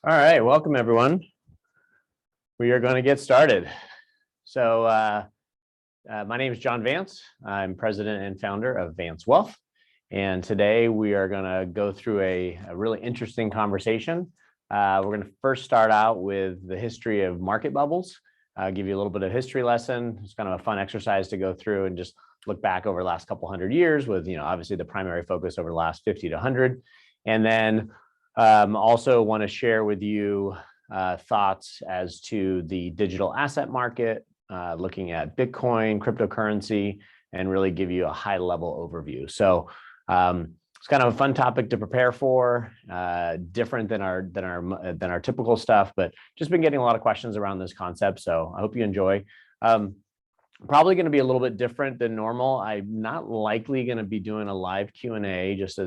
All right, welcome everyone. We are going to get started. So my name is John Vance. I'm president and founder of Vance Wealth. And today we are going to go through a really interesting conversation. We're going to first start out with the history of market bubbles. I'll give you a little bit of history lesson. It's kind of a fun exercise to go through and just look back over the last couple hundred years with, obviously the primary focus over the last 50 to 100. And then also want to share with you thoughts as to the digital asset market, looking at Bitcoin, cryptocurrency, and really give you a high level overview. So it's kind of a fun topic to prepare for, different than our typical stuff, but just been getting a lot of questions around this concept. So I hope you enjoy. Probably going to be a little bit different than normal. I'm not likely going to be doing a live Q&A, just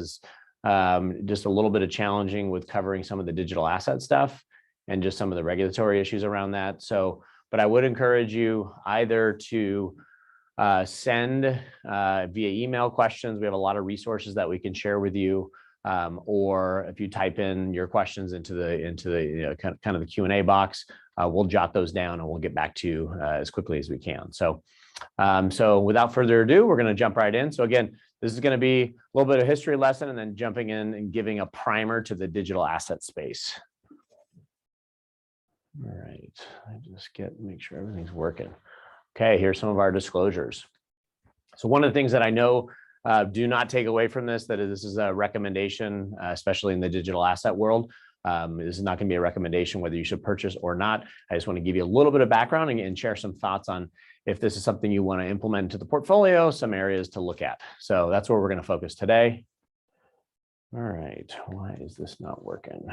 a little bit of challenging with covering some of the digital asset stuff and just some of the regulatory issues around that. So, but I would encourage you either to send via email questions. We have a lot of resources that we can share with you, or if you type in your questions into the kind of the Q&A box, we'll jot those down and we'll get back to you as quickly as we can. So, so without further ado, we're going to jump right in. So again, this is going to be a little bit of history lesson and then jumping in and giving a primer to the digital asset space. All right, I just make sure everything's working. Okay, here's some of our disclosures. So one of the things that I know, do not take away from this, that this is a recommendation, especially in the digital asset world. This is not going to be a recommendation whether you should purchase or not. I just want to give you a little bit of background and share some thoughts on if this is something you want to implement into the portfolio, some areas to look at. So that's where we're going to focus today. All right, why is this not working?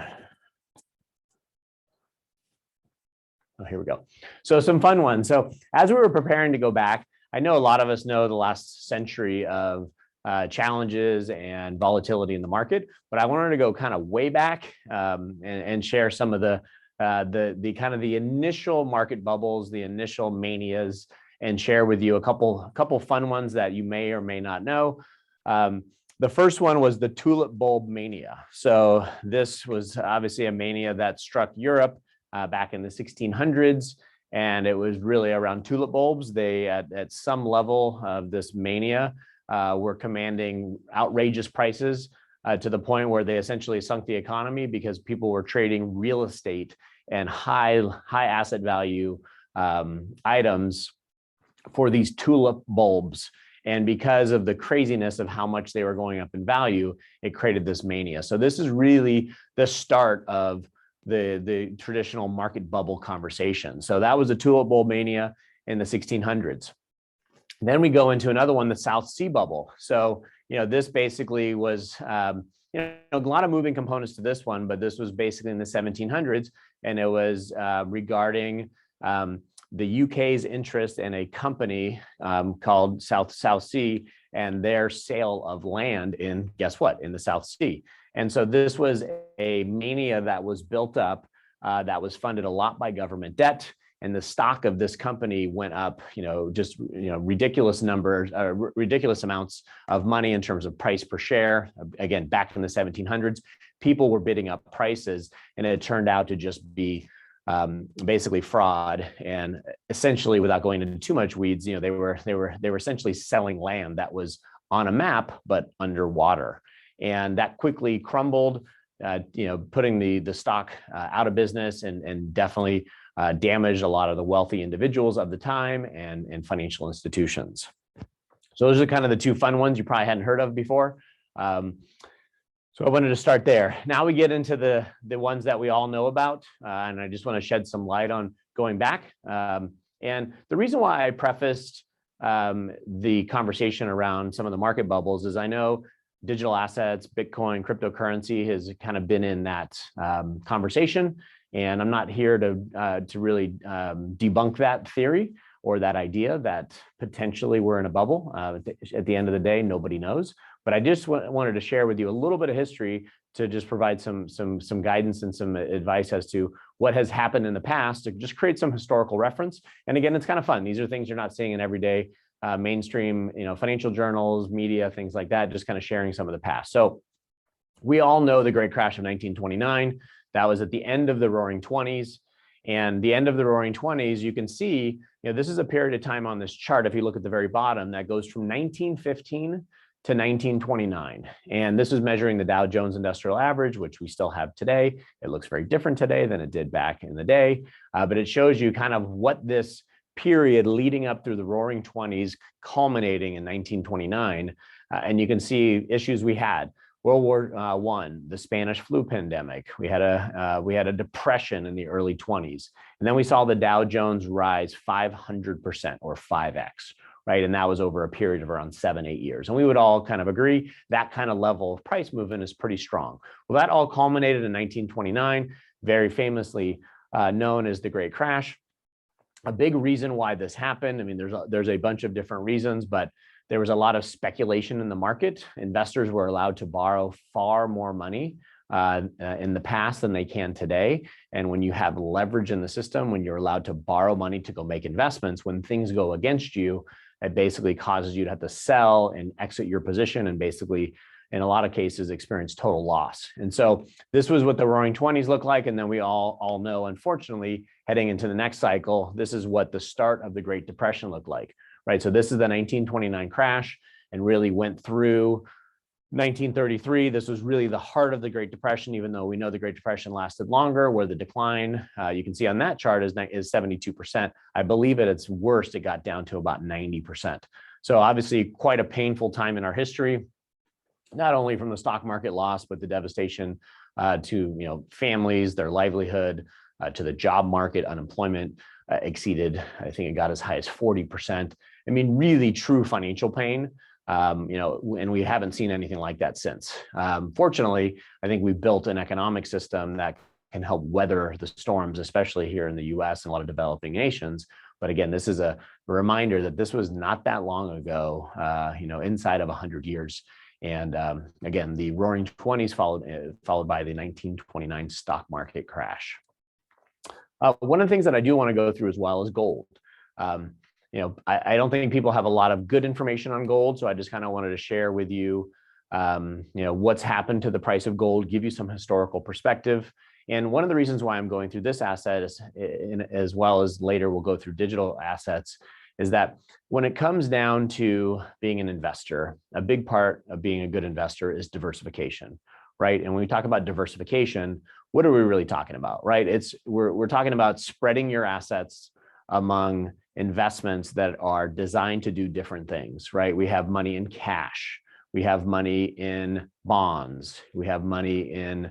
Oh, here we go. So some fun ones. So as we were preparing to go back, I know a lot of us know the last century of challenges and volatility in the market, but I wanted to go kind of way back and share some of the kind of the initial market bubbles, the initial manias, and share with you a couple fun ones that you may or may not know. The first one was the tulip bulb mania. So this was obviously a mania that struck Europe back in the 1600s, and it was really around tulip bulbs. They at some level of this mania were commanding outrageous prices to the point where they essentially sunk the economy because people were trading real estate and high asset value items for these tulip bulbs. And because of the craziness of how much they were going up in value, it created this mania. So this is really the start of the traditional market bubble conversation. So that was a tulip bulb mania in the 1600s. Then we go into another one, the South Sea bubble. So, this basically was, a lot of moving components to this one, but this was basically in the 1700s, and it was regarding the UK's interest in a company called South Sea and their sale of land in, guess what, in the South Sea. And so this was a mania that was built up, that was funded a lot by government debt. And the stock of this company went up, ridiculous numbers, ridiculous amounts of money in terms of price per share. Again, back in the 1700s, people were bidding up prices, and it turned out to just be basically fraud. And essentially, without going into too much weeds, they were essentially selling land that was on a map but underwater, and that quickly crumbled, putting the stock out of business and definitely damaged a lot of the wealthy individuals of the time and financial institutions. So those are kind of the two fun ones you probably hadn't heard of before. So I wanted to start there. Now we get into the ones that we all know about, and I just want to shed some light on going back. And the reason why I prefaced the conversation around some of the market bubbles is I know digital assets, Bitcoin, cryptocurrency has kind of been in that conversation. And I'm not here to really debunk that theory or that idea that potentially we're in a bubble. At the end of the day, nobody knows. But I just wanted to share with you a little bit of history to just provide some guidance and some advice as to what has happened in the past to just create some historical reference. And again, it's kind of fun. These are things you're not seeing in everyday mainstream, financial journals, media, things like that, just kind of sharing some of the past. So we all know the Great Crash of 1929. That was at the end of the Roaring 20s. And the end of the Roaring 20s, you can see, this is a period of time on this chart. If you look at the very bottom, that goes from 1915 to 1929. And this is measuring the Dow Jones Industrial Average, which we still have today. It looks very different today than it did back in the day, but it shows you kind of what this period leading up through the Roaring 20s, culminating in 1929. And you can see issues we had. World War I, the Spanish flu pandemic. We had a depression in the early 20s. And then we saw the Dow Jones rise 500% or 5x, right? And that was over a period of around 7-8 years. And we would all kind of agree that kind of level of price movement is pretty strong. Well, that all culminated in 1929, very famously known as the Great Crash. A big reason why this happened, I mean, there's a bunch of different reasons, but there was a lot of speculation in the market. Investors were allowed to borrow far more money in the past than they can today. And when you have leverage in the system, when you're allowed to borrow money to go make investments, when things go against you, it basically causes you to have to sell and exit your position and basically, in a lot of cases, experience total loss. And so this was what the Roaring 20s looked like. And then we all know, unfortunately, heading into the next cycle, this is what the start of the Great Depression looked like. Right, so this is the 1929 crash and really went through 1933. This was really the heart of the Great Depression, even though we know the Great Depression lasted longer, where the decline, you can see on that chart, is 72%. I believe at its worst, it got down to about 90%. So obviously quite a painful time in our history, not only from the stock market loss, but the devastation to families, their livelihood, to the job market. Unemployment exceeded, I think it got as high as 40%. I mean, really true financial pain, and we haven't seen anything like that since. Fortunately, I think we built an economic system that can help weather the storms, especially here in the US and a lot of developing nations. But again, this is a reminder that this was not that long ago, inside of 100 years. And again, the Roaring 20s followed by the 1929 stock market crash. One of the things that I do want to go through as well is gold. I don't think people have a lot of good information on gold, so I just kind of wanted to share with you, what's happened to the price of gold, give you some historical perspective. And one of the reasons why I'm going through this asset, as well as later we'll go through digital assets, is that when it comes down to being an investor, a big part of being a good investor is diversification, right? And when we talk about diversification, what are we really talking about, right? We're talking about spreading your assets among investments that are designed to do different things, right? We have money in cash, we have money in bonds, we have money in,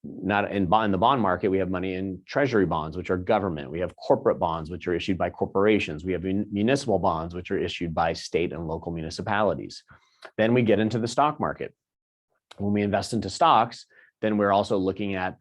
not in the bond market, we have money in treasury bonds, which are government. We have corporate bonds, which are issued by corporations. We have municipal bonds, which are issued by state and local municipalities. Then we get into the stock market. When we invest into stocks, then we're also looking at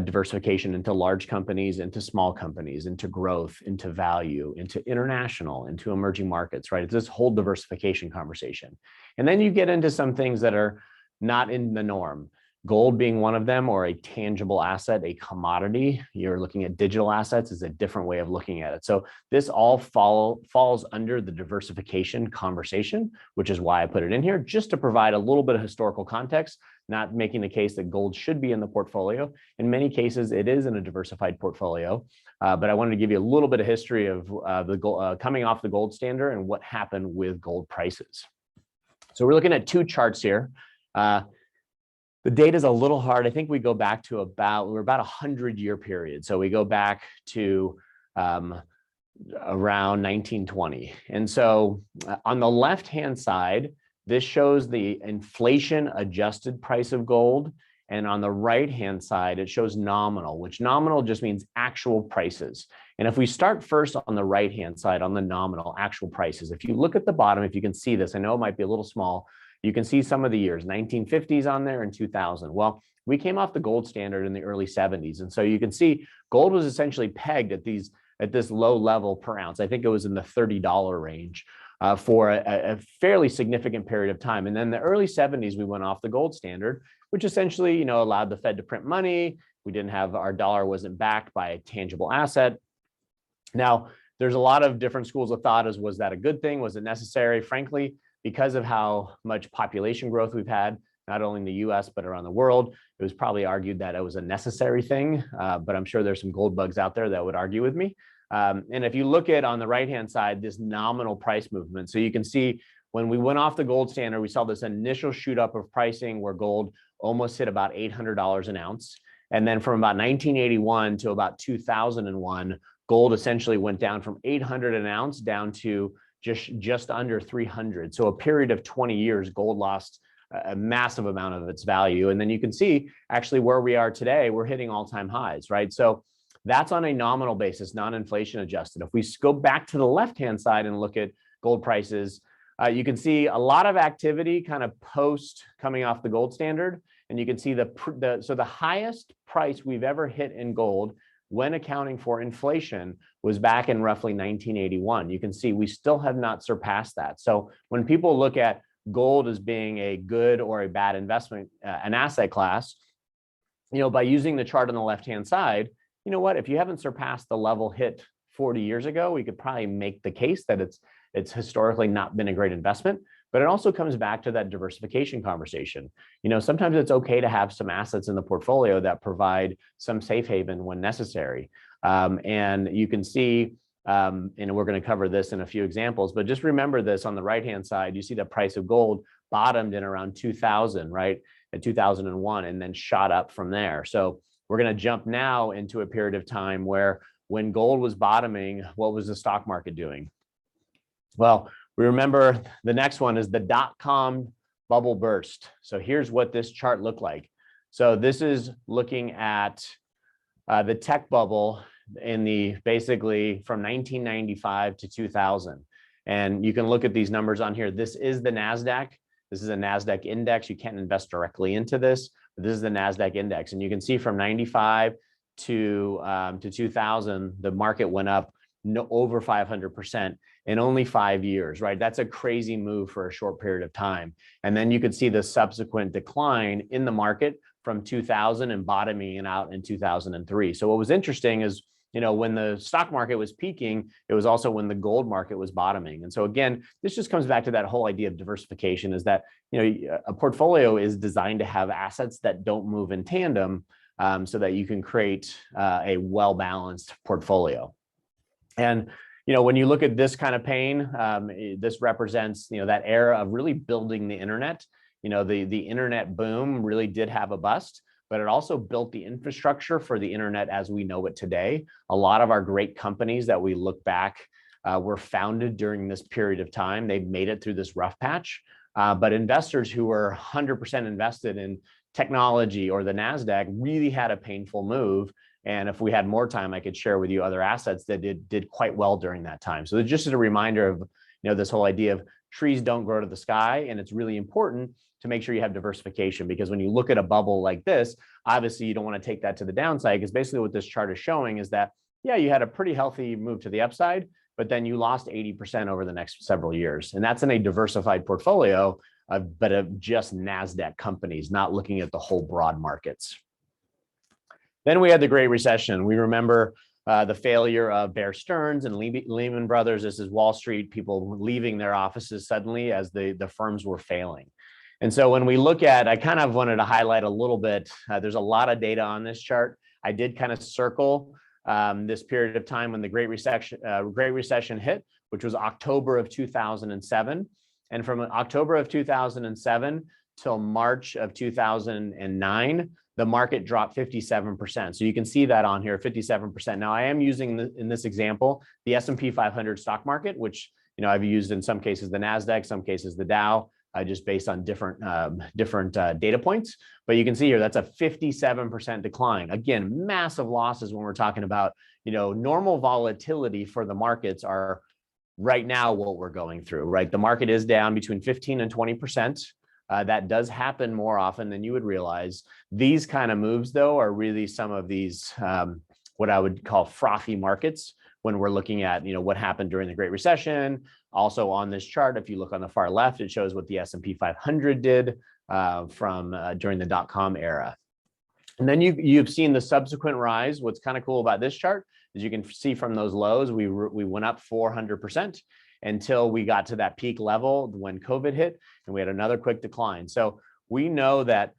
diversification into large companies, into small companies, into growth, into value, into international, into emerging markets, right? It's this whole diversification conversation. And then you get into some things that are not in the norm. Gold being one of them, or a tangible asset, a commodity. You're looking at digital assets is a different way of looking at it. So this all falls under the diversification conversation, which is why I put it in here, just to provide a little bit of historical context, not making the case that gold should be in the portfolio. In many cases, it is in a diversified portfolio, but I wanted to give you a little bit of history of the gold, coming off the gold standard and what happened with gold prices. So we're looking at two charts here. The data is a little hard. I think we go back to about 100-year period. So we go back to around 1920. And so on the left-hand side, this shows the inflation adjusted price of gold. And on the right-hand side, it shows nominal, which nominal just means actual prices. And if we start first on the right-hand side, on the nominal actual prices, if you look at the bottom, if you can see this, I know it might be a little small, you can see some of the years, 1950s on there and 2000. Well, we came off the gold standard in the early 70s. And so you can see gold was essentially pegged at this low level per ounce. I think it was in the $30 range for a fairly significant period of time. And then the early 70s, we went off the gold standard, which essentially, allowed the Fed to print money. We didn't have, our dollar wasn't backed by a tangible asset. Now, there's a lot of different schools of thought as, was that a good thing? Was it necessary? Frankly, because of how much population growth we've had, not only in the US, but around the world. It was probably argued that it was a necessary thing, but I'm sure there's some gold bugs out there that would argue with me. And if you look at on the right-hand side, this nominal price movement, so you can see when we went off the gold standard, we saw this initial shoot up of pricing where gold almost hit about $800 an ounce. And then from about 1981 to about 2001, gold essentially went down from 800 an ounce down to just under 300. So a period of 20 years, gold lost a massive amount of its value. And then you can see actually where we are today, we're hitting all-time highs, right? So that's on a nominal basis, non-inflation adjusted. If we go back to the left-hand side and look at gold prices, you can see a lot of activity kind of post coming off the gold standard. And you can see so the highest price we've ever hit in gold when accounting for inflation was back in roughly 1981. You can see we still have not surpassed that. So when people look at gold as being a good or a bad investment, an asset class, by using the chart on the left-hand side, you know what, if you haven't surpassed the level hit 40 years ago, we could probably make the case that it's historically not been a great investment. But it also comes back to that diversification conversation. Sometimes it's okay to have some assets in the portfolio that provide some safe haven when necessary. And you can see, and we're going to cover this in a few examples, but just remember this on the right-hand side, you see the price of gold bottomed in around 2000, right? At 2001, and then shot up from there. So we're going to jump now into a period of time where when gold was bottoming, what was the stock market doing? Well, we remember the next one is the dot-com bubble burst. So here's what this chart looked like. So this is looking at the tech bubble in basically from 1995 to 2000. And you can look at these numbers on here. This is the NASDAQ. This is a NASDAQ index. You can't invest directly into this, but this is the NASDAQ index. And you can see from 95 to 2000, the market went up over 500% in only 5 years, right? That's a crazy move for a short period of time. And then you could see the subsequent decline in the market from 2000 and bottoming out in 2003. So what was interesting is, when the stock market was peaking, it was also when the gold market was bottoming. And so again, this just comes back to that whole idea of diversification, is that, a portfolio is designed to have assets that don't move in tandem, so that you can create a well-balanced portfolio. And when you look at this kind of pain, this represents that era of really building the internet. The internet boom really did have a bust, but it also built the infrastructure for the internet as we know it today. A lot of our great companies that we look back were founded during this period of time. They've made it through this rough patch, but investors who were 100% invested in technology or the NASDAQ really had a painful move. And if we had more time, I could share with you other assets that did quite well during that time. So just as a reminder of this whole idea of trees don't grow to the sky, and it's really important to make sure you have diversification, because when you look at a bubble like this, obviously you don't want to take that to the downside, because basically what this chart is showing is that, yeah, you had a pretty healthy move to the upside, but then you lost 80% over the next several years. And that's in a diversified portfolio, but of just NASDAQ companies, not looking at the whole broad markets. Then we had the Great Recession. We remember the failure of Bear Stearns and Lehman Brothers. This is Wall Street, people leaving their offices suddenly as the firms were failing. And so when we look at, I kind of wanted to highlight a little bit, there's a lot of data on this chart. I did kind of circle this period of time when the Great Recession hit, which was October of 2007. And from October of 2007 till March of 2009, the market dropped 57%. So you can see that on here, 57%. Now I am using in this example, the S&P 500 stock market, which I've used in some cases the NASDAQ, some cases the Dow, just based on different data points. But you can see here, that's a 57% decline. Again, massive losses when we're talking about, normal volatility for the markets are right now what we're going through, right? The market is down between 15 and 20%. That does happen more often than you would realize. These kind of moves, though, are really some of these, what I would call frothy markets when we're looking at, what happened during the Great Recession. Also on this chart, if you look on the far left, it shows what the S&P 500 did during the dot-com era. And then you've seen the subsequent rise. What's kind of cool about this chart is you can see from those lows, we went up 400% until we got to that peak level when COVID hit, and we had another quick decline. So we know that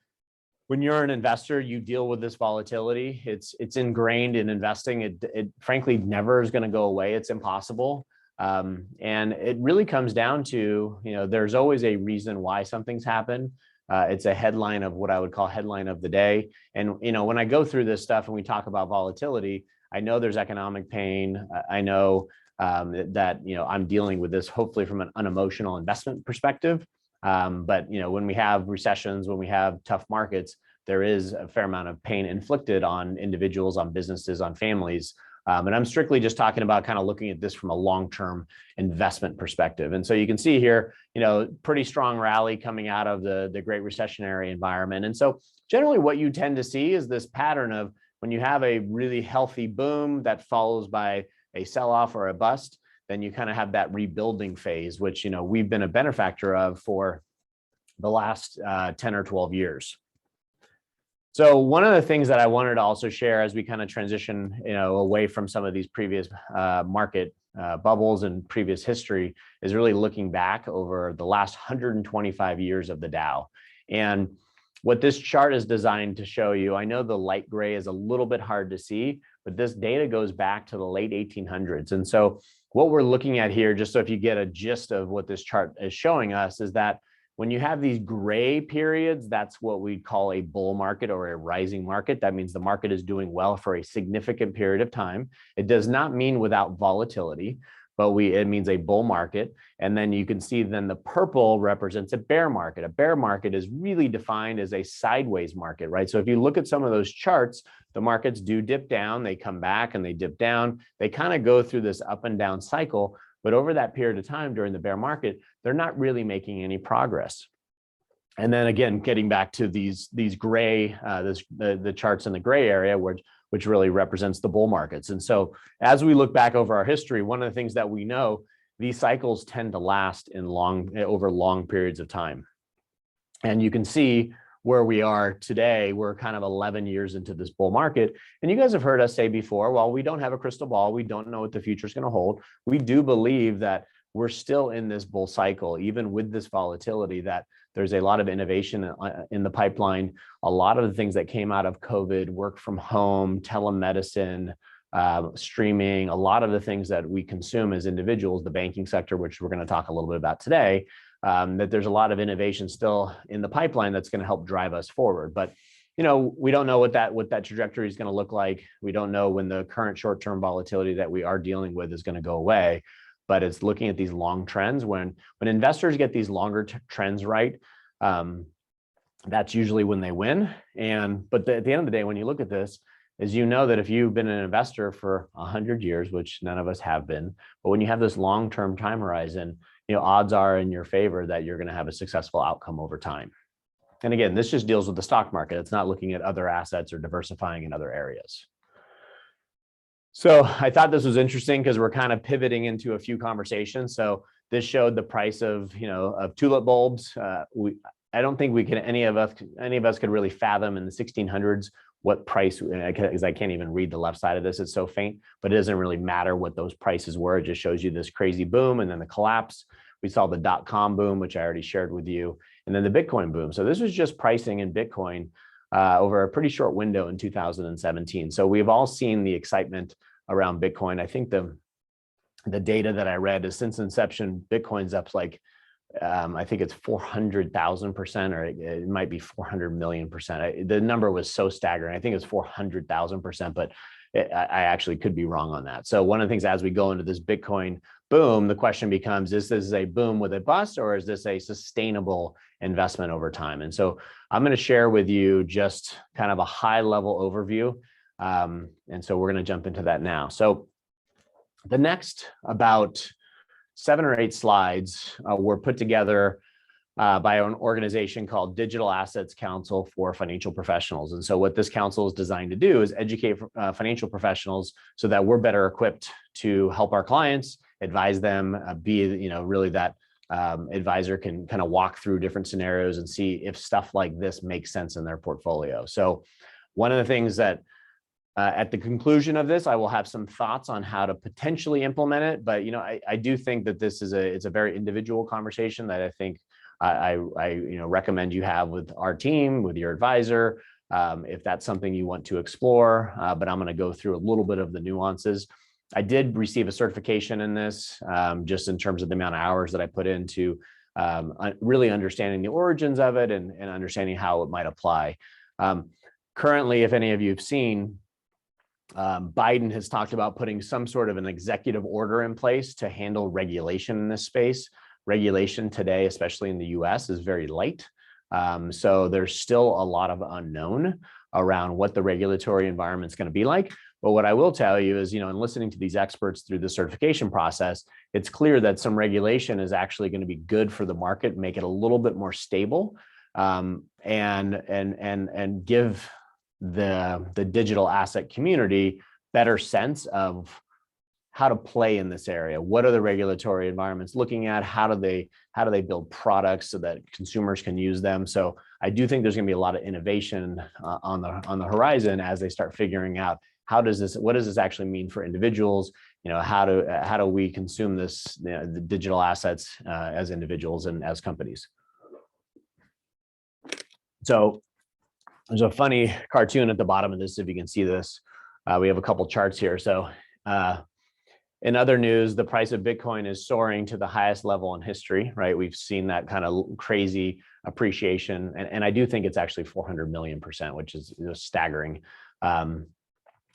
when you're an investor, you deal with this volatility. It's ingrained in investing. It frankly never is going to go away. It's impossible. And it really comes down to, there's always a reason why something's happened. It's a headline of what I would call headline of the day. And, when I go through this stuff and we talk about volatility, I know there's economic pain. I know that, I'm dealing with this hopefully from an unemotional investment perspective. But when we have recessions, when we have tough markets, there is a fair amount of pain inflicted on individuals, on businesses, on families. And I'm strictly just talking about kind of looking at this from a long-term investment perspective. And so you can see here, pretty strong rally coming out of the Great Recessionary environment. And so generally what you tend to see is this pattern of when you have a really healthy boom that follows by a sell-off or a bust, then you kind of have that rebuilding phase, which, we've been a benefactor of for the last 10 or 12 years. So one of the things that I wanted to also share as we kind of transition, away from some of these previous market bubbles and previous history is really looking back over the last 125 years of the Dow. And what this chart is designed to show you, I know the light gray is a little bit hard to see, but this data goes back to the late 1800s. And so what we're looking at here, just so if you get a gist of what this chart is showing us, is that when you have these gray periods, that's what we call a bull market or a rising market. That means the market is doing well for a significant period of time. It does not mean without volatility, but it means a bull market. And then you can see then the purple represents a bear market. A bear market is really defined as a sideways market, right? So if you look at some of those charts, the markets do dip down, they come back and they dip down. They kind of go through this up and down cycle. But over that period of time during the bear market, they're not really making any progress. And then again, getting back to these gray, the charts in the gray area, which really represents the bull markets. And so as we look back over our history, one of the things that we know, these cycles tend to last over long periods of time. And you can see where we are today, we're kind of 11 years into this bull market. And you guys have heard us say before, while we don't have a crystal ball, we don't know what the future is going to hold. We do believe that we're still in this bull cycle, even with this volatility, that there's a lot of innovation in the pipeline. A lot of the things that came out of COVID, work from home, telemedicine, streaming, a lot of the things that we consume as individuals, the banking sector, which we're going to talk a little bit about today, that there's a lot of innovation still in the pipeline that's going to help drive us forward. But we don't know what that trajectory is going to look like. We don't know when the current short-term volatility that we are dealing with is going to go away. But it's looking at these long trends. When investors get these longer trends right, that's usually when they win. But at the end of the day, when you look at this, is that if you've been an investor for 100 years, which none of us have been, but when you have this long-term time horizon, odds are in your favor that you're going to have a successful outcome over time. And again, this just deals with the stock market. It's not looking at other assets or diversifying in other areas. So I thought this was interesting because we're kind of pivoting into a few conversations. So this showed the price of tulip bulbs. I don't think any of us could really fathom in the 1600s what price, because I can't even read the left side of this, it's so faint, but it doesn't really matter what those prices were. It just shows you this crazy boom and then the collapse. We saw the .com boom, which I already shared with you, and then the Bitcoin boom. So this was just pricing in Bitcoin over a pretty short window in 2017. So we've all seen the excitement around Bitcoin. I think the data that I read is since inception, Bitcoin's up like, I think it's 400,000%, or it might be 400 million%. The number was so staggering. I think it's 400,000%, but I actually could be wrong on that. So one of the things as we go into this Bitcoin boom, the question becomes, is this a boom with a bust, or is this a sustainable investment over time? And so I'm going to share with you just kind of a high level overview. And so we're going to jump into that now. So the next about 7 or 8 slides were put together by an organization called Digital Assets Council for Financial Professionals. And so what this council is designed to do is educate financial professionals so that we're better equipped to help our clients, advise them, be really that advisor can kind of walk through different scenarios and see if stuff like this makes sense in their portfolio. So one of the things that at the conclusion of this, I will have some thoughts on how to potentially implement it. But I do think that this is it's a very individual conversation that I think I recommend you have with our team, with your advisor, if that's something you want to explore. But I'm going to go through a little bit of the nuances. I did receive a certification in this, just in terms of the amount of hours that I put into really understanding the origins of it and understanding how it might apply. Currently, if any of you have seen, Biden has talked about putting some sort of an executive order in place to handle regulation in this space. Regulation today, especially in the US, is very light. So there's still a lot of unknown around what the regulatory environment is going to be like. But what I will tell you is, in listening to these experts through the certification process, it's clear that some regulation is actually going to be good for the market, make it a little bit more stable, and give the digital asset community better sense of how to play in this area. What are the regulatory environments looking at? How do they build products so that consumers can use them? So I do think there's going to be a lot of innovation on the horizon as they start figuring out what does this actually mean for individuals? How do we consume this, the digital assets as individuals and as companies? So there's a funny cartoon at the bottom of this, if you can see this. We have a couple charts here. So in other news, the price of Bitcoin is soaring to the highest level in history, right? We've seen that kind of crazy appreciation. And I do think it's actually 400 million%, which is staggering.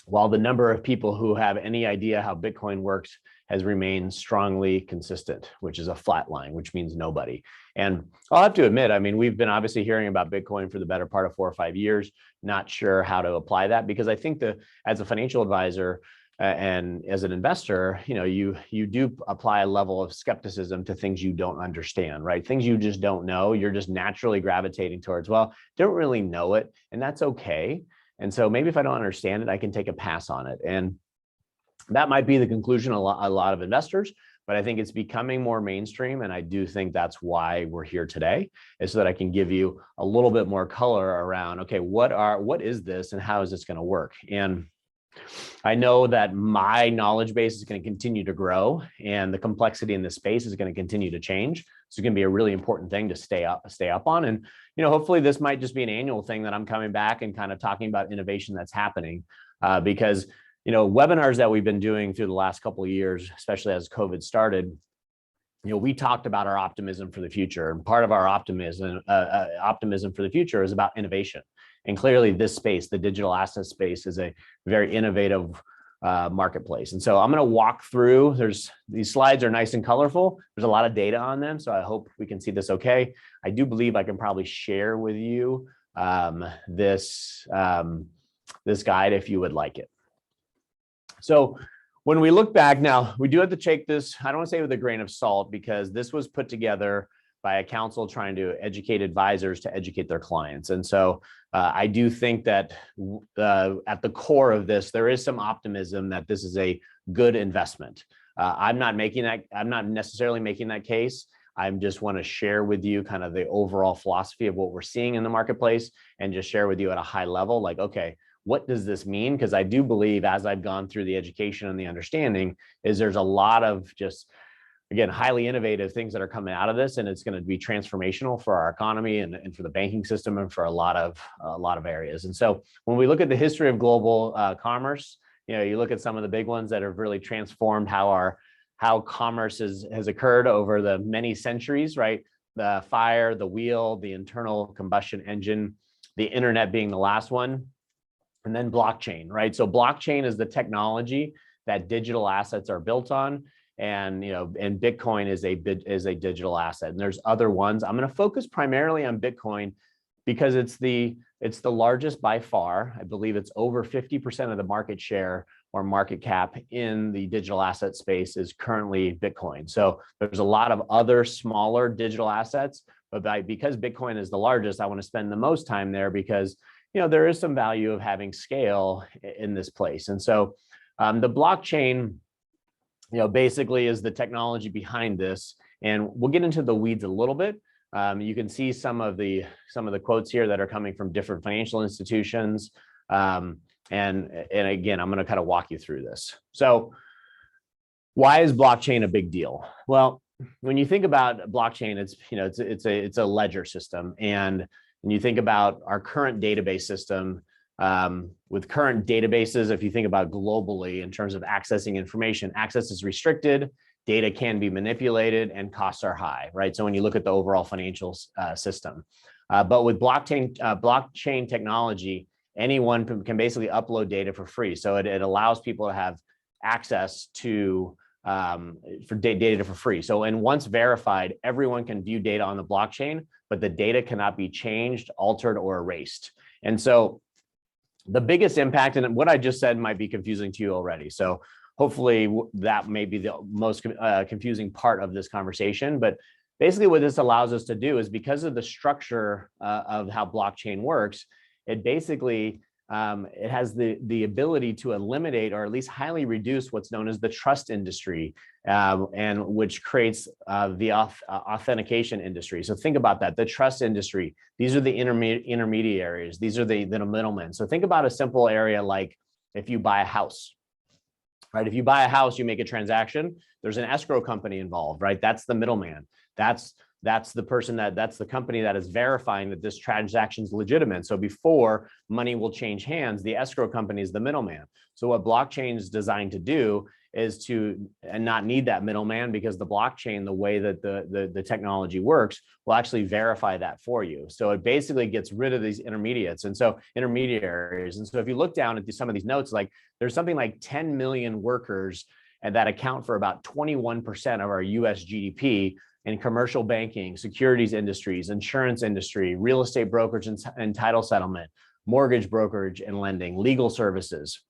While the number of people who have any idea how Bitcoin works has remained strongly consistent, which is a flat line, which means nobody. And I'll have to admit, I mean, we've been obviously hearing about Bitcoin for the better part of 4 or 5 years, not sure how to apply that, because I think that as a financial advisor and as an investor, you do apply a level of skepticism to things you don't understand, right? Things you just don't know, you're just naturally gravitating towards, well, don't really know it, and that's okay. And so maybe if I don't understand it, I can take a pass on it. And that might be the conclusion of a lot of investors, but I think it's becoming more mainstream. And I do think that's why we're here today, is so that I can give you a little bit more color around, okay, what is this and how is this going to work? And I know that my knowledge base is going to continue to grow, and the complexity in this space is going to continue to change. So it's going to be a really important thing to stay up on. And, hopefully this might just be an annual thing that I'm coming back and kind of talking about innovation that's happening, because, webinars that we've been doing through the last couple of years, especially as COVID started, we talked about our optimism for the future, and part of our optimism for the future is about innovation. And clearly this space, the digital asset space, is a very innovative marketplace. And so I'm going to walk through, these slides are nice and colorful. There's a lot of data on them. So I hope we can see this okay. I do believe I can probably share with you this guide if you would like it. So when we look back now, we do have to take this, I don't want to say with a grain of salt, because this was put together by a council trying to educate advisors to educate their clients. And so I do think that at the core of this, there is some optimism that this is a good investment. I'm not necessarily making that case. I just want to share with you kind of the overall philosophy of what we're seeing in the marketplace, and just share with you at a high level, like, okay, what does this mean? Because I do believe, as I've gone through the education and the understanding, is there's a lot of just, again, highly innovative things that are coming out of this, and it's going to be transformational for our economy and for the banking system and for a lot of areas. And so when we look at the history of global commerce, you look at some of the big ones that have really transformed how commerce has occurred over the many centuries, right? The fire, the wheel, the internal combustion engine, the internet being the last one, and then blockchain, right? So blockchain is the technology that digital assets are built on. And Bitcoin is a digital asset, and there's other ones. I'm going to focus primarily on Bitcoin because it's the largest by far. I believe it's over 50% of the market share or market cap in the digital asset space is currently Bitcoin. So there's a lot of other smaller digital assets, but because Bitcoin is the largest, I want to spend the most time there because there is some value of having scale in this place. And so the blockchain, basically is the technology behind this. And we'll get into the weeds a little bit. You can see some of the quotes here that are coming from different financial institutions. And again, I'm going to kind of walk you through this. So why is blockchain a big deal? Well, when you think about blockchain, it's a ledger system. And when you think about our current database system, with current databases, if you think about globally in terms of accessing information, access is restricted, data can be manipulated, and costs are high, right? So when you look at the overall financial system, but with blockchain technology, anyone can basically upload data for free. So it allows people to have access to for data for free. So, and once verified, everyone can view data on the blockchain, but the data cannot be changed, altered, or erased. And so the biggest impact, and what I just said might be confusing to you already. So hopefully that may be the most confusing part of this conversation. But basically what this allows us to do is, because of the structure of how blockchain works, it basically it has the ability to eliminate, or at least highly reduce, what's known as the trust industry, and which creates the authentication industry. So think about that, the trust industry. These are the intermediaries. These are the middlemen. So think about a simple area like if you buy a house, right? If you buy a house, you make a transaction, there's an escrow company involved, right? That's the middleman. That's the person that's the company that is verifying that this transaction is legitimate. So before money will change hands, the escrow company is the middleman. So what blockchain is designed to do is to not need that middleman, because the blockchain, the way that the technology works, will actually verify that for you. So it basically gets rid of these intermediaries. And so if you look down at some of these notes, like there's something like 10 million workers, and that account for about 21% of our US GDP, in commercial banking, securities industries, insurance industry, real estate brokerage and title settlement, mortgage brokerage and lending, legal services.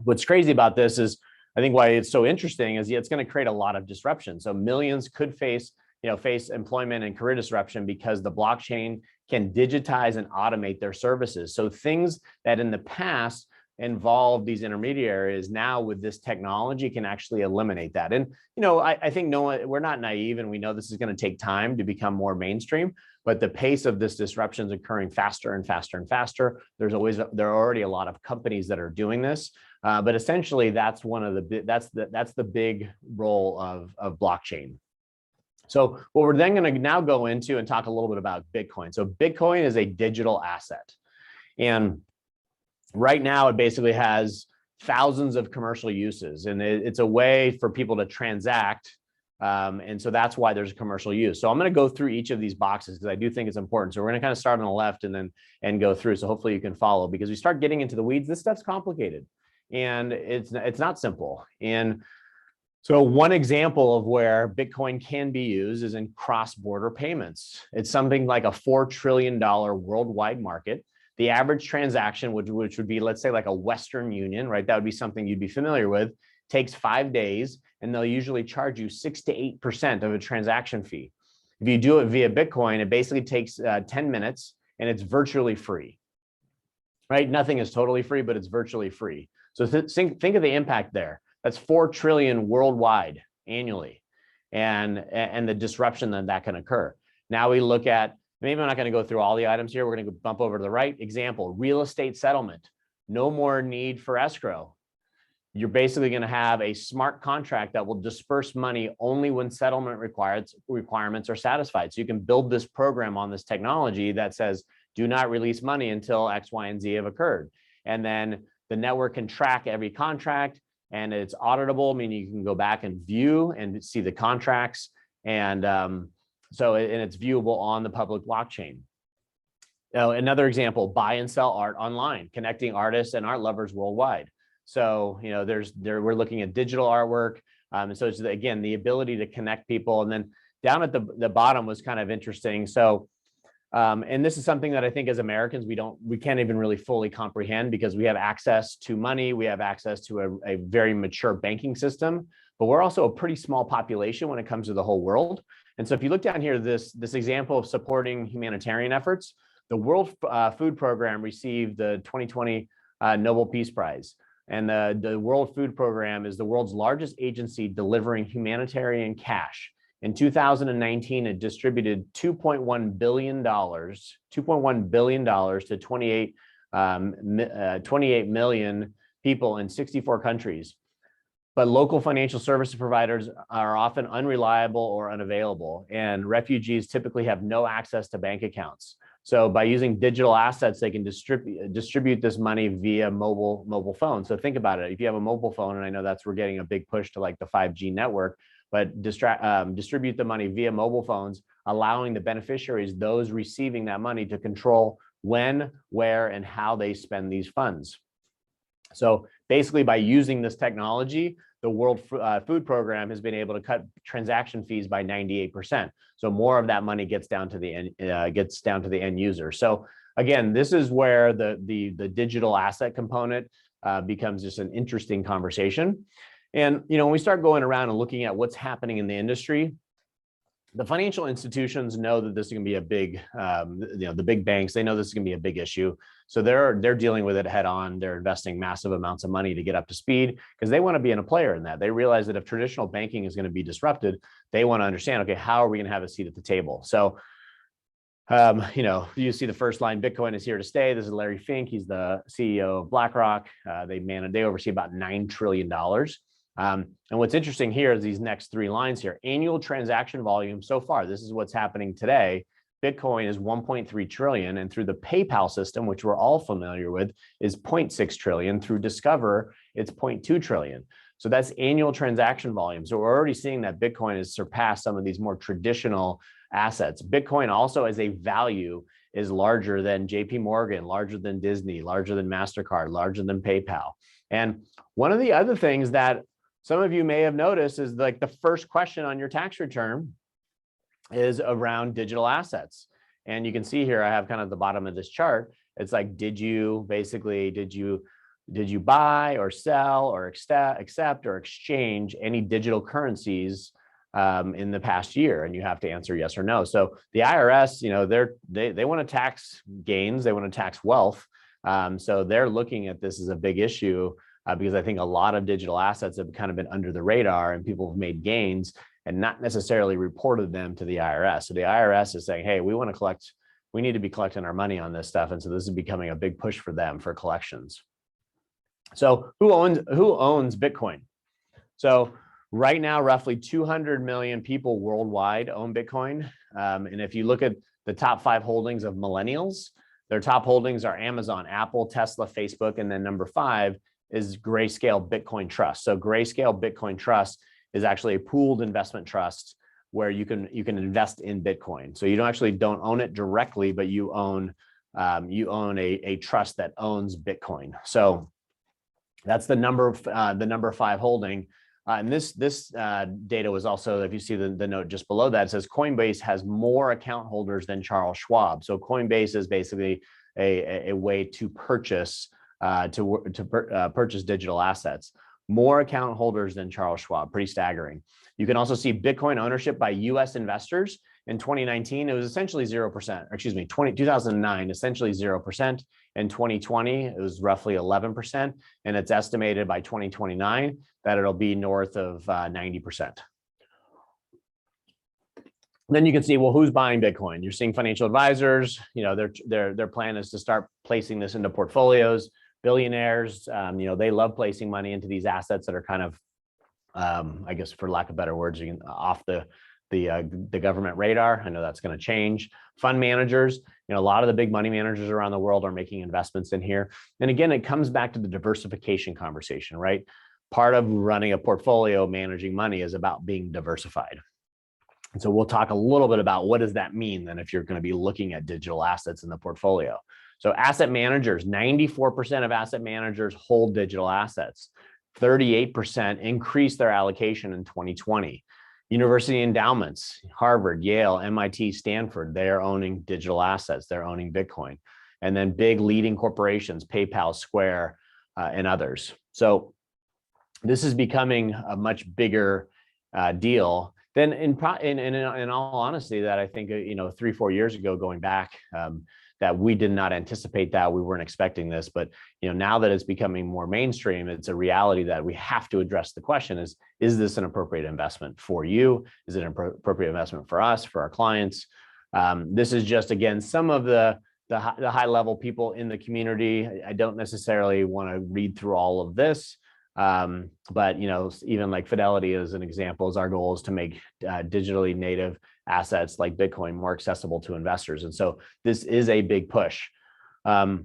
What's crazy about this is, I think why it's so interesting is it's going to create a lot of disruption. So millions could face employment and career disruption, because the blockchain can digitize and automate their services. So things that in the past involve these intermediaries, now with this technology can actually eliminate that. And I think we're not naive, and we know this is going to take time to become more mainstream, but the pace of this disruption is occurring faster and faster and faster. There are already a lot of companies that are doing this, but essentially that's the big role of blockchain. So what we're then going to now go into and talk a little bit about Bitcoin. So Bitcoin is a digital asset, and right now it basically has thousands of commercial uses, and it's a way for people to transact. And so that's why there's a commercial use. So I'm going to go through each of these boxes, because I do think it's important. So we're going to kind of start on the left and go through. So hopefully you can follow, because we start getting into the weeds. This stuff's complicated, and it's not simple. And so one example of where Bitcoin can be used is in cross-border payments. It's something like a $4 trillion worldwide market. The average transaction, which would be, let's say, like a Western Union, right? That would be something you'd be familiar with, takes 5 days, and they'll usually charge you 6 to 8% of a transaction fee. If you do it via Bitcoin, it basically takes 10 minutes, and it's virtually free, right? Nothing is totally free, but it's virtually free. So think of the impact there. That's 4 trillion worldwide annually, and the disruption that can occur. Now we look at, maybe I'm not going to go through all the items here. We're going to bump over to the right. Example, real estate settlement. No more need for escrow. You're basically going to have a smart contract that will disperse money only when settlement requirements are satisfied. So you can build this program on this technology that says, do not release money until X, Y, and Z have occurred. And then the network can track every contract, and it's auditable, meaning you can go back and view and see the contracts. And it's viewable on the public blockchain. Another example, buy and sell art online, connecting artists and art lovers worldwide. So, we're looking at digital artwork. And so it's, again, the ability to connect people. And then down at the bottom was kind of interesting. So, and this is something that I think as Americans, we can't even really fully comprehend, because we have access to money. We have access to a very mature banking system, but we're also a pretty small population when it comes to the whole world. And so if you look down here, this example of supporting humanitarian efforts, the World Food Program received the 2020 Nobel Peace Prize. And the World Food Program is the world's largest agency delivering humanitarian cash. In 2019, it distributed $2.1 billion to 28 million people in 64 countries. but local financial services providers are often unreliable or unavailable, and refugees typically have no access to bank accounts. So by using digital assets, they can distribute this money via mobile phone. So think about it. If you have a mobile phone, and I know we're getting a big push to like the 5G network, but distribute the money via mobile phones, allowing the beneficiaries, those receiving that money, to control when, where, and how they spend these funds. So basically, by using this technology, the World Food Program has been able to cut transaction fees by 98%. So more of that money gets down to the end user. So again, this is where the digital asset component becomes just an interesting conversation. And when we start going around and looking at what's happening in the industry, the financial institutions know that this is going to be a big, the big banks, they know this is going to be a big issue. So they're dealing with it head on. They're investing massive amounts of money to get up to speed because they want to be a player in that. They realize that if traditional banking is going to be disrupted, they want to understand, okay, how are we going to have a seat at the table? So, you see the first line, Bitcoin is here to stay. This is Larry Fink. He's the CEO of BlackRock. They oversee about $9 trillion. And what's interesting here is these next three lines here. Annual transaction volume so far, this is what's happening today. Bitcoin is 1.3 trillion, and through the PayPal system, which we're all familiar with, is 0.6 trillion. Through Discover, it's 0.2 trillion. So that's annual transaction volume. So we're already seeing that Bitcoin has surpassed some of these more traditional assets. Bitcoin also as a value is larger than JP Morgan, larger than Disney, larger than MasterCard, larger than PayPal. And one of the other things that some of you may have noticed is like the first question on your tax return is around digital assets. And you can see here, I have kind of the bottom of this chart. It's like, did you buy or sell or accept or exchange any digital currencies in the past year? And you have to answer yes or no. So the IRS, they want to tax gains, they want to tax wealth. So they're looking at this as a big issue because I think a lot of digital assets have kind of been under the radar and people have made gains and not necessarily reported them to the IRS. So the IRS is saying, hey, we need to be collecting our money on this stuff. And so this is becoming a big push for them for collections. So who owns Bitcoin? So right now, roughly 200 million people worldwide own Bitcoin. And if you look at the top 5 holdings of millennials, their top holdings are Amazon, Apple, Tesla, Facebook, and then number 5 is Grayscale Bitcoin Trust. So Grayscale Bitcoin Trust is actually a pooled investment trust where you can invest in Bitcoin. So you don't own it directly, but you own a trust that owns Bitcoin. So that's the number 5 holding. And this data was also, if you see the note just below that, it says Coinbase has more account holders than Charles Schwab. So Coinbase is basically a way to purchase purchase digital assets. More account holders than Charles Schwab, pretty staggering. You can also see Bitcoin ownership by US investors. In 2019, it was essentially 0%, or excuse me, 2009, essentially 0%. In 2020, it was roughly 11%. And it's estimated by 2029 that it'll be north of 90%. Then you can see, well, who's buying Bitcoin? You're seeing financial advisors, their plan is to start placing this into portfolios. Billionaires, they love placing money into these assets that are kind of, I guess, for lack of better words, off the government radar. I know that's going to change. Fund managers, a lot of the big money managers around the world are making investments in here. And again, it comes back to the diversification conversation, right? Part of running a portfolio, managing money, is about being diversified. And so we'll talk a little bit about what does that mean then if you're going to be looking at digital assets in the portfolio. So asset managers, 94% of asset managers hold digital assets. 38% increased their allocation in 2020. University endowments, Harvard, Yale, MIT, Stanford, they are owning digital assets. They're owning Bitcoin. And then big leading corporations, PayPal, Square, and others. So this is becoming a much bigger deal than in all honesty that I think, 3-4 years ago, going back, that we did not anticipate that. We weren't expecting this, but now that it's becoming more mainstream, it's a reality that we have to address the question is this an appropriate investment for you? Is it an appropriate investment for us, for our clients? This is just, again, some of the high level people in the community. I don't necessarily want to read through all of this. But even like Fidelity as an example, is our goal is to make digitally native assets like Bitcoin more accessible to investors. And so this is a big push. One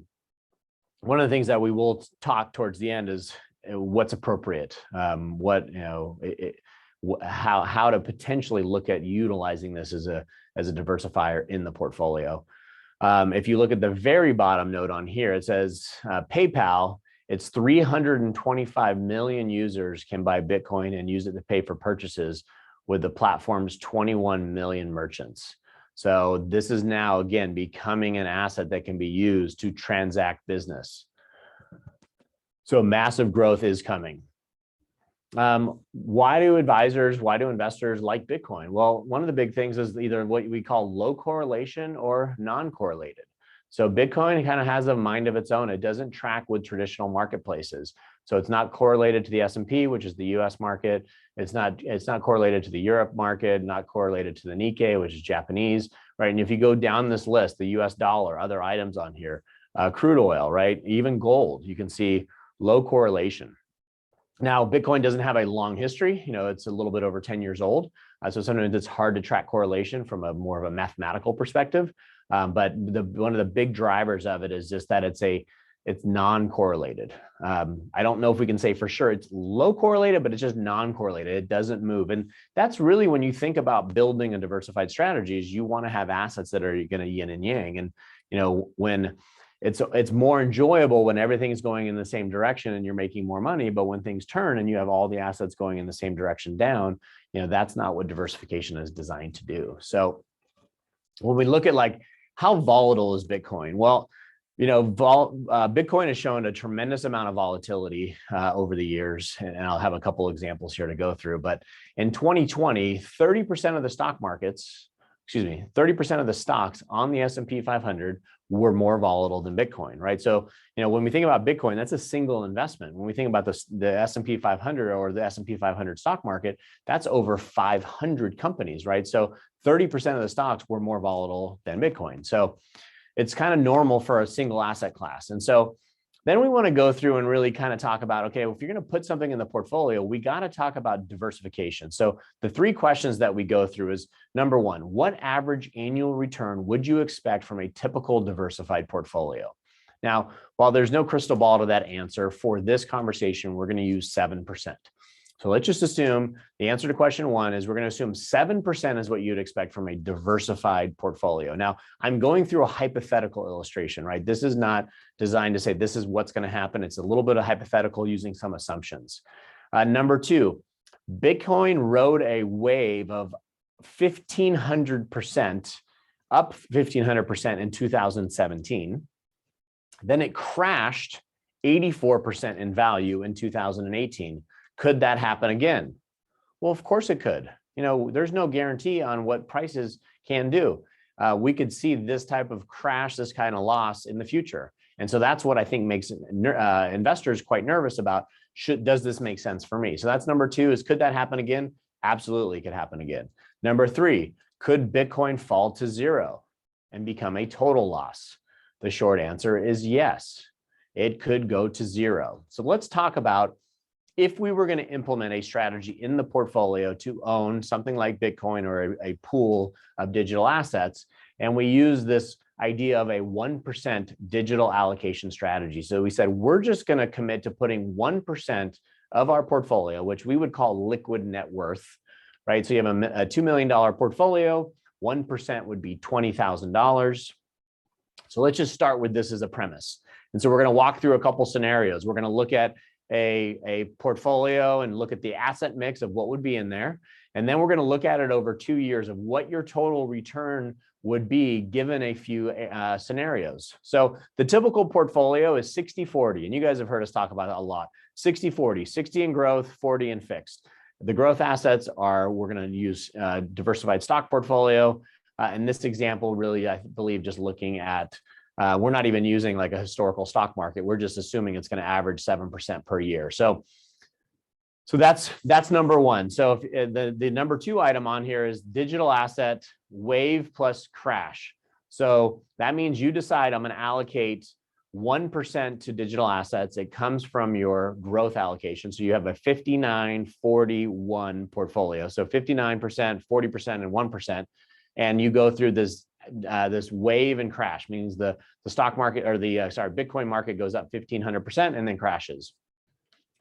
of the things that we will talk towards the end is what's appropriate, how to potentially look at utilizing this as a diversifier in the portfolio. If you look at the very bottom note on here, it says PayPal, it's 325 million users can buy Bitcoin and use it to pay for purchases with the platform's 21 million merchants. So this is now, again, becoming an asset that can be used to transact business. So massive growth is coming. Why do investors like Bitcoin? Well, one of the big things is either what we call low correlation or non-correlated. So Bitcoin kind of has a mind of its own. It doesn't track with traditional marketplaces. So it's not correlated to the S&P, which is the US market. It's not correlated to the Europe market, not correlated to the Nikkei, which is Japanese, right? And if you go down this list, the US dollar, other items on here, crude oil, right? Even gold, you can see low correlation. Now, Bitcoin doesn't have a long history. It's a little bit over 10 years old. So sometimes it's hard to track correlation from a more of a mathematical perspective. But one of the big drivers of it is just that it's non-correlated. I don't know if we can say for sure it's low correlated, but it's just non-correlated. It doesn't move. And that's really when you think about building a diversified strategies, you want to have assets that are going to yin and yang. And, when it's more enjoyable when everything is going in the same direction and you're making more money, but when things turn and you have all the assets going in the same direction down, that's not what diversification is designed to do. So when we look at like how volatile is Bitcoin? Well, Bitcoin has shown a tremendous amount of volatility over the years, and I'll have a couple examples here to go through. But in 2020, 30% of the stock markets, 30% of the stocks on the S&P 500 were more volatile than Bitcoin, right? So, when we think about Bitcoin, that's a single investment. When we think about the S&P 500 or the S&P 500 stock market, that's over 500 companies, right? So 30% of the stocks were more volatile than Bitcoin. So it's kind of normal for a single asset class. And so then we want to go through and really kind of talk about, okay, if you're going to put something in the portfolio, we got to talk about diversification. So the three questions that we go through is, number one, what average annual return would you expect from a typical diversified portfolio? Now, while there's no crystal ball to that answer, for this conversation, we're going to use 7%. So let's just assume the answer to question one is we're going to assume 7% is what you'd expect from a diversified portfolio. Now, I'm going through a hypothetical illustration, right? This is not designed to say this is what's going to happen. It's a little bit of hypothetical using some assumptions. Number two, Bitcoin rode a wave of 1,500%, up 1,500% in 2017. Then it crashed 84% in value in 2018. Could that happen again? Well, of course it could. There's no guarantee on what prices can do. We could see this type of crash, this kind of loss in the future. And so that's what I think makes investors quite nervous about, does this make sense for me? So that's number two, is could that happen again? Absolutely could happen again. Number three, could Bitcoin fall to zero and become a total loss? The short answer is yes, it could go to zero. So let's talk about, if we were going to implement a strategy in the portfolio to own something like Bitcoin or a pool of digital assets, and we use this idea of a 1% digital allocation strategy. So we said, we're just going to commit to putting 1% of our portfolio, which we would call liquid net worth, right? So you have a $2 million portfolio, 1% would be $20,000. So let's just start with this as a premise. And so we're going to walk through a couple scenarios. We're going to look at a portfolio and look at the asset mix of what would be in there. And then we're going to look at it over 2 years of what your total return would be given a few scenarios. So the typical portfolio is 60-40, and you guys have heard us talk about it a lot. 60-40, 60 in growth, 40 in fixed. The growth assets are, we're going to use diversified stock portfolio. In this example, really, I believe just looking at, we're not even using like a historical stock market. We're just assuming it's going to average 7% per year. So that's number one. So if, the number two item on here is digital asset wave plus crash. So that means you decide, I'm going to allocate 1% to digital assets. It comes from your growth allocation. So you have a 59-41 portfolio. So 59%, 40%, and 1%. And you go through this this wave and crash, means the stock market, or the Bitcoin market goes up 1,500% and then crashes.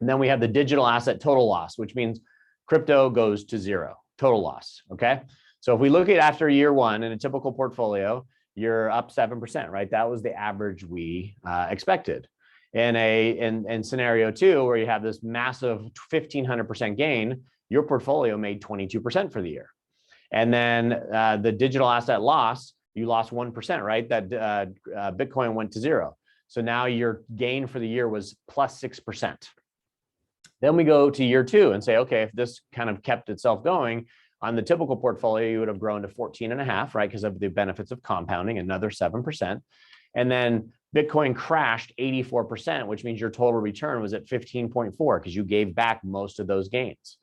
And then we have the digital asset total loss, which means crypto goes to zero, total loss. Okay. So if we look at after year one in a typical portfolio, you're up 7%, right? That was the average we expected. In scenario two, where you have this massive 1,500% gain, your portfolio made 22% for the year. And then the digital asset loss, you lost 1%, right? That Bitcoin went to zero. So now your gain for the year was plus 6%. Then we go to year two and say, okay, if this kind of kept itself going, on the typical portfolio, you would have grown to 14.5, right? Because of the benefits of compounding, another 7%. And then Bitcoin crashed 84%, which means your total return was at 15.4 because you gave back most of those gains.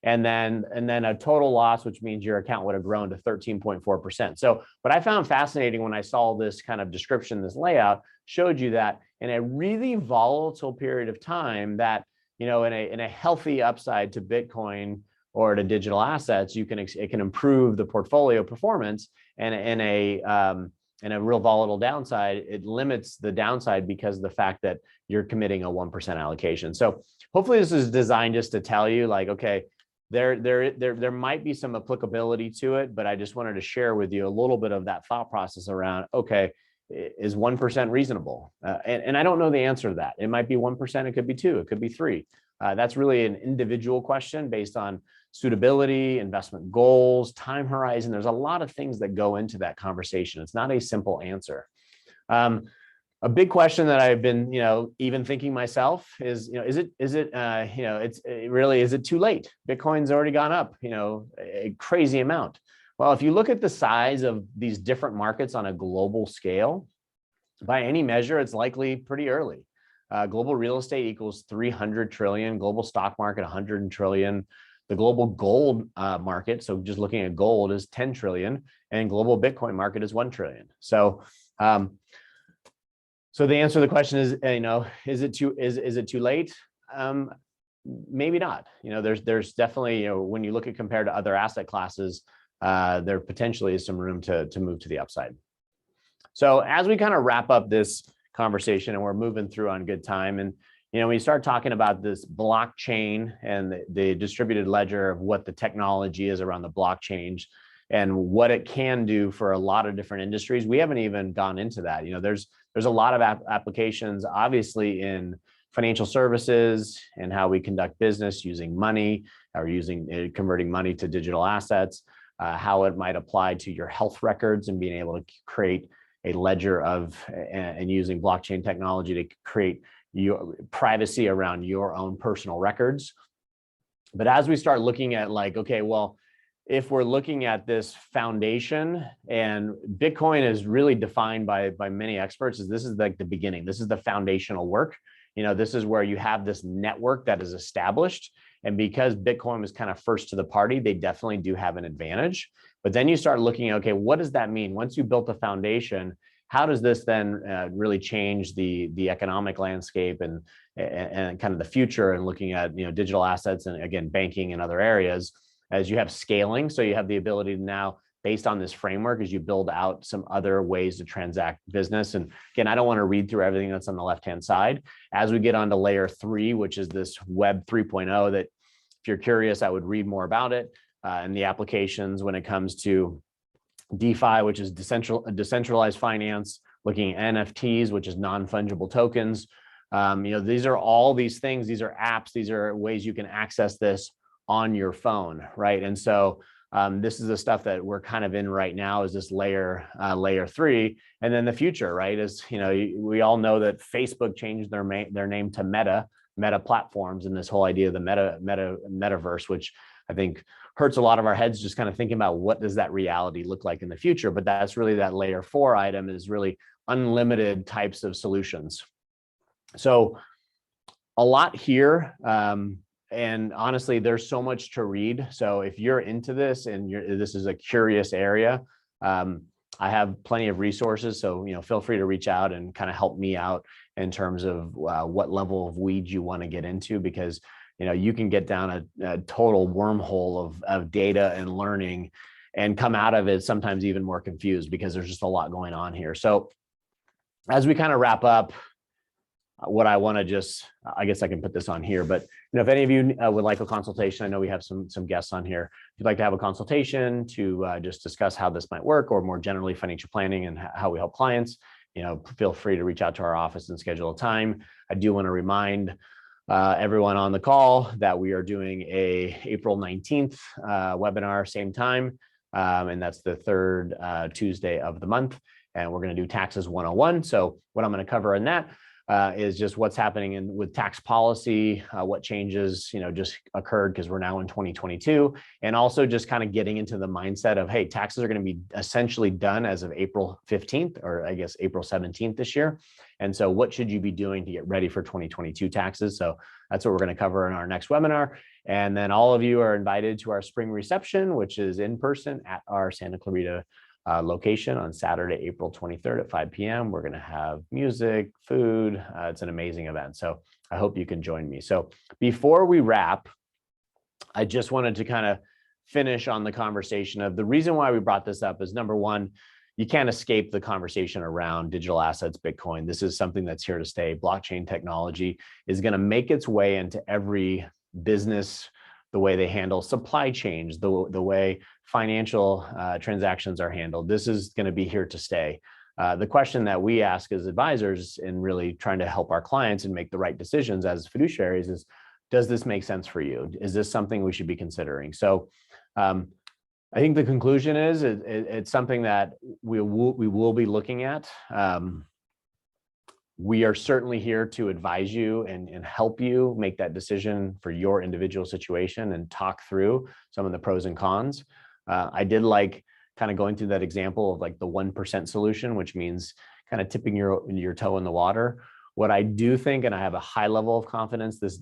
And then a total loss, which means your account would have grown to 13.4%. So what I found fascinating when I saw this kind of description, this layout, showed you that in a really volatile period of time, that, you know, in a healthy upside to Bitcoin or to digital assets, it can improve the portfolio performance, and in a real volatile downside, it limits the downside because of the fact that you're committing a 1% allocation. So hopefully this is designed just to tell you, like, okay, there might be some applicability to it, but I just wanted to share with you a little bit of that thought process around, okay, is 1% reasonable? And I don't know the answer to that. It might be 1%, it could be 2%, it could be 3%. That's really an individual question based on suitability, investment goals, time horizon. There's a lot of things that go into that conversation. It's not a simple answer. A big question that I've been, even thinking myself is, is it too late? Bitcoin's already gone up, a crazy amount. Well, if you look at the size of these different markets on a global scale, by any measure, it's likely pretty early. Global real estate equals 300 trillion, global stock market 100 trillion, the global gold market, so just looking at gold, is 10 trillion, and global Bitcoin market is 1 trillion. So so the answer to the question is, is it too late? Maybe not. There's definitely, when you look at compared to other asset classes, there potentially is some room to move to the upside. So as we kind of wrap up this conversation, and we're moving through on good time, and when you start talking about this blockchain and the distributed ledger of what the technology is around the blockchain and what it can do for a lot of different industries, we haven't even gone into that. There's a lot of applications, obviously, in financial services and how we conduct business using money, or converting money to digital assets, how it might apply to your health records and being able to create a ledger and using blockchain technology to create your privacy around your own personal records. But as we start looking at, like, okay, well, if we're looking at this foundation, and Bitcoin is really defined by many experts as this is like the beginning, this is the foundational work. This is where you have this network that is established. And because Bitcoin was kind of first to the party, they definitely do have an advantage. But then you start looking at, okay, what does that mean? Once you built the foundation, how does this then really change the economic landscape and kind of the future, and looking at digital assets and, again, banking and other areas, as you have scaling. So you have the ability to now, based on this framework, as you build out some other ways to transact business. And again, I don't want to read through everything that's on the left-hand side. As we get onto layer 3, which is this Web 3.0, that if you're curious, I would read more about it, and the applications when it comes to DeFi, which is decentralized finance, looking at NFTs, which is non-fungible tokens. These are all these things. These are apps. These are ways you can access this on your phone, right? And so this is the stuff that we're kind of in right now, is this layer 3. And then the future, right, is, we all know that Facebook changed their name to Meta Platforms, and this whole idea of the metaverse, which I think hurts a lot of our heads just kind of thinking about what does that reality look like in the future. But that's really that layer 4 item, is really unlimited types of solutions. So a lot here. And honestly, there's so much to read. So if you're into this and this is a curious area, I have plenty of resources, so feel free to reach out and kind of help me out in terms of what level of weeds you want to get into, because you can get down a total wormhole of data and learning and come out of it sometimes even more confused because there's just a lot going on here. So as we kind of wrap up, what I want to just, I guess I can put this on here, but if any of you would like a consultation, I know we have some guests on here. If you'd like to have a consultation to just discuss how this might work, or more generally financial planning and how we help clients, feel free to reach out to our office and schedule a time. I do want to remind everyone on the call that we are doing a April 19th webinar, same time, and that's the third Tuesday of the month, and we're going to do taxes 101. So what I'm going to cover in that is just what's happening with tax policy, what changes just occurred because we're now in 2022, and also just kind of getting into the mindset of, hey, taxes are going to be essentially done as of April 15th, or I guess April 17th this year. And so what should you be doing to get ready for 2022 taxes? So that's what we're going to cover in our next webinar. And then all of you are invited to our spring reception, which is in person at our Santa Clarita location on Saturday, April 23rd at 5 p.m. We're going to have music, food. It's an amazing event. So I hope you can join me. So before we wrap, I just wanted to kind of finish on the conversation of the reason why we brought this up is, number one, you can't escape the conversation around digital assets, Bitcoin. This is something that's here to stay. Blockchain technology is going to make its way into every business, the way they handle supply chains, the way financial transactions are handled. This is going to be here to stay. The question that we ask as advisors in really trying to help our clients and make the right decisions as fiduciaries is, does this make sense for you? Is this something we should be considering? So I think the conclusion is it's something that we will be looking at. We are certainly here to advise you and help you make that decision for your individual situation and talk through some of the pros and cons. I did like kind of going through that example of like the 1% solution, which means kind of tipping your toe in the water. What I do think, and I have a high level of confidence, this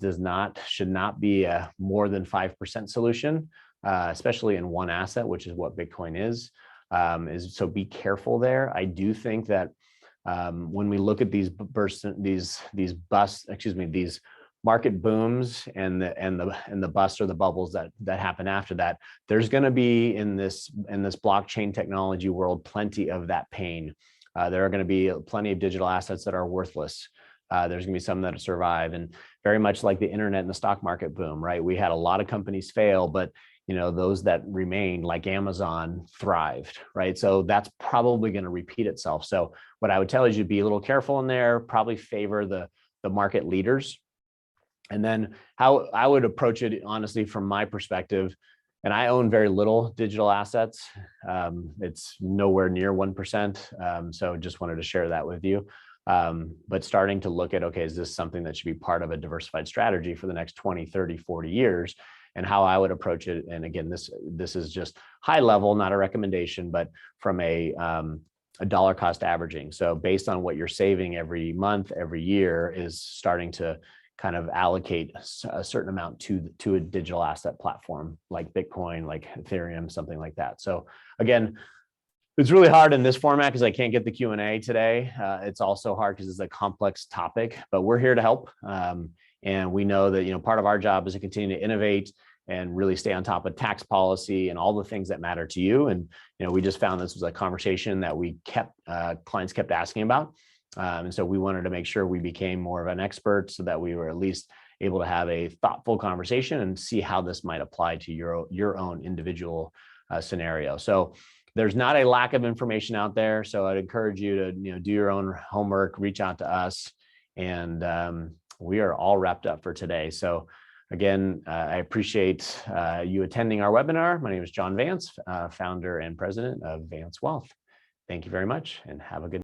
should not be a more than 5% solution, especially in one asset, which is what Bitcoin is. So be careful there. I do think that when we look at these market booms and the bust or the bubbles that happen after that, there's going to be in this blockchain technology world plenty of that pain. There are going to be plenty of digital assets that are worthless. There's going to be some that survive, and very much like the internet and the stock market boom, right? We had a lot of companies fail, but those that remained, like Amazon, thrived, right? So that's probably going to repeat itself. So what I would tell you is be a little careful in there, probably favor the market leaders. And then how I would approach it, honestly, from my perspective, and I own very little digital assets. It's nowhere near 1%. So just wanted to share that with you. But starting to look at, okay, is this something that should be part of a diversified strategy for the next 20, 30, 40 years? And how I would approach it. And again, this is just high level, not a recommendation, but from a dollar cost averaging. So based on what you're saving every month, every year, is starting to kind of allocate a certain amount to a digital asset platform like Bitcoin, like Ethereum, something like that. So again, it's really hard in this format because I can't get the Q&A today. It's also hard because it's a complex topic, but we're here to help. And we know that, part of our job is to continue to innovate and really stay on top of tax policy and all the things that matter to you. And, we just found this was a conversation that clients kept asking about. And so we wanted to make sure we became more of an expert so that we were at least able to have a thoughtful conversation and see how this might apply to your own individual scenario. So there's not a lack of information out there. So I'd encourage you to, do your own homework, reach out to us, and we are all wrapped up for today. So again, I appreciate you attending our webinar. My name is John Vance, founder and president of Vance Wealth. Thank you very much and have a good